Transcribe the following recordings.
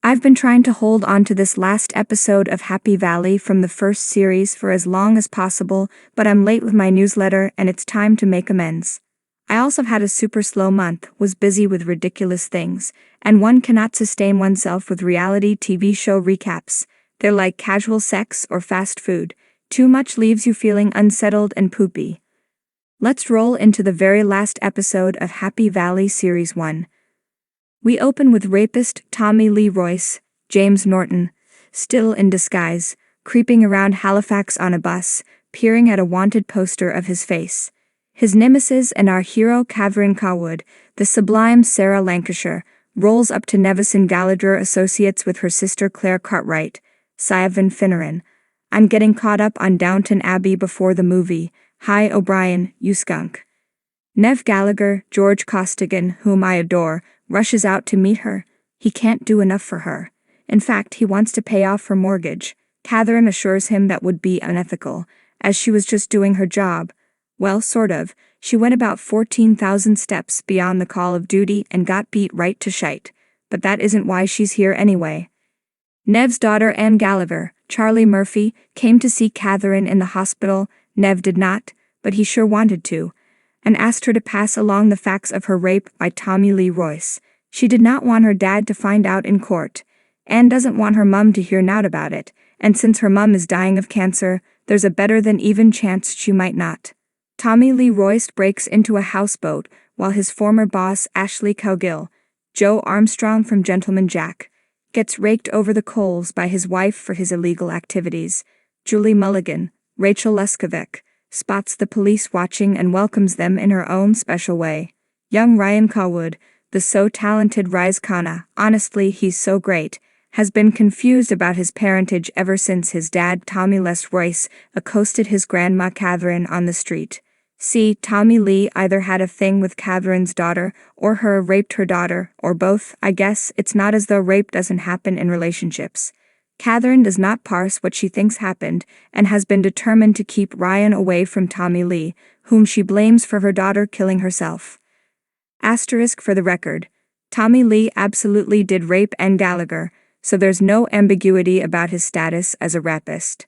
I've been trying to hold on to this last episode of Happy Valley from the first series for as long as possible, but I'm late with my newsletter and it's time to make amends. I also had a super slow month, was busy with ridiculous things, and one cannot sustain oneself with reality TV show recaps. They're like casual sex or fast food. Too much leaves you feeling unsettled and poopy. Let's roll into the very last episode of Happy Valley Series 1. We open with rapist Tommy Lee Royce, James Norton, still in disguise, creeping around Halifax on a bus, peering at a wanted poster of his face. His nemesis and our hero Catherine Cawood, the sublime Sarah Lancashire, rolls up to Nevison Gallagher Associates with her sister Claire Cartwright, seaosn Finneran. I'm getting caught up on Downton Abbey before the movie. Hi O'Brien, you skunk. Nev Gallagher, George Costigan, whom I adore, rushes out to meet her. He can't do enough for her. In fact, he wants to pay off her mortgage. Catherine assures him that would be unethical, as she was just doing her job. Well, sort of. She went about 14,000 steps beyond the call of duty and got beat right to shite. But that isn't why she's here anyway. Nev's daughter Anne Gallagher, Charlie Murphy, came to see Catherine in the hospital. Nev did not, but he sure wanted to, and asked her to pass along the facts of her rape by Tommy Lee Royce. She did not want her dad to find out in court. Anne doesn't want her mum to hear out about it, and since her mum is dying of cancer, there's a better than even chance she might not. Tommy Lee Royce breaks into a houseboat while his former boss Ashley Cowgill, Joe Armstrong from Gentleman Jack, gets raked over the coals by his wife for his illegal activities. Julie Mulligan, Rachel Leskovic, spots the police watching and welcomes them in her own special way. Young Ryan Cawood, the so talented Rise Khanna, honestly he's so great, has been confused about his parentage ever since his dad Tommy Les Royce accosted his grandma Catherine on the street. See, Tommy Lee either had a thing with Catherine's daughter, or her raped her daughter, or both. I guess it's not as though rape doesn't happen in relationships. Catherine does not parse what she thinks happened, and has been determined to keep Ryan away from Tommy Lee, whom she blames for her daughter killing herself. Asterisk for the record. Tommy Lee absolutely did rape Anne Gallagher, so there's no ambiguity about his status as a rapist.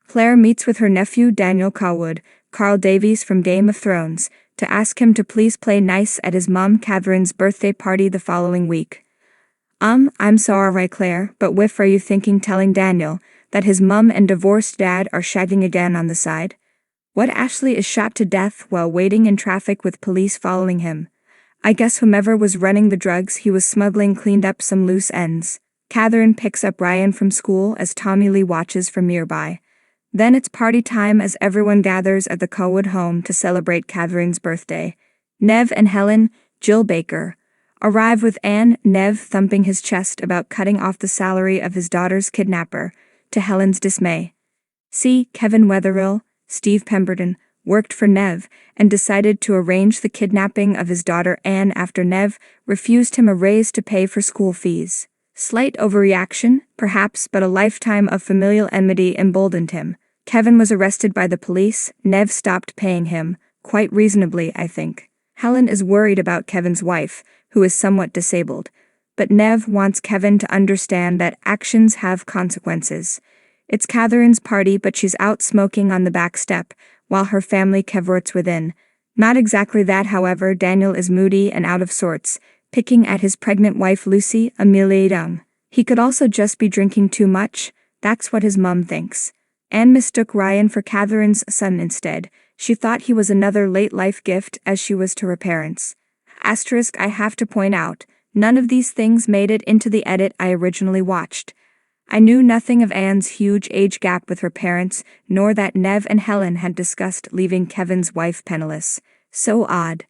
Claire meets with her nephew Daniel Cawood, Carl Davies from Game of Thrones, to ask him to please play nice at his mom Catherine's birthday party the following week. I'm sorry Claire, but whiff are you thinking telling Daniel that his mum and divorced dad are shagging again on the side? What Ashley is shot to death while waiting in traffic with police following him? I guess whomever was running the drugs he was smuggling cleaned up some loose ends. Catherine picks up Ryan from school as Tommy Lee watches from nearby. Then it's party time as everyone gathers at the Cawood home to celebrate Catherine's birthday. Nev and Helen, Jill Baker, arrive with Anne, Nev thumping his chest about cutting off the salary of his daughter's kidnapper, to Helen's dismay. See, Kevin Wetherill, Steve Pemberton, worked for Nev and decided to arrange the kidnapping of his daughter Anne after Nev refused him a raise to pay for school fees. Slight overreaction, perhaps, but a lifetime of familial enmity emboldened him. Kevin was arrested by the police. Nev stopped paying him, quite reasonably, I think. Helen is worried about Kevin's wife, who is somewhat disabled, but Nev wants Kevin to understand that actions have consequences. It's Catherine's party, but she's out smoking on the back step, while her family cavorts within. Not exactly that, however. Daniel is moody and out of sorts, picking at his pregnant wife Lucy, Amelia Young. He could also just be drinking too much. That's what his mum thinks. Anne mistook Ryan for Catherine's son instead. She thought he was another late-life gift as she was to her parents. Asterisk, I have to point out, none of these things made it into the edit I originally watched. I knew nothing of Anne's huge age gap with her parents, nor that Nev and Helen had discussed leaving Kevin's wife penniless. So odd.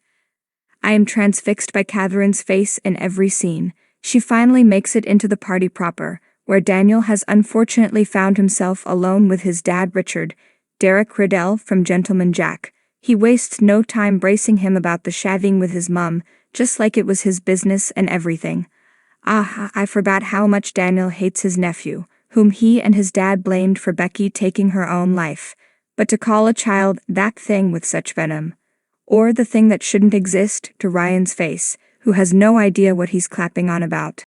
I am transfixed by Catherine's face in every scene. She finally makes it into the party proper, where Daniel has unfortunately found himself alone with his dad Richard, Derek Riddell from Gentleman Jack. He wastes no time bracing him about the shagging with his mum, just like it was his business and everything. I forgot how much Daniel hates his nephew, whom he and his dad blamed for Becky taking her own life. But to call a child that thing with such venom, or the thing that shouldn't exist, to Ryan's face, who has no idea what he's clapping on about.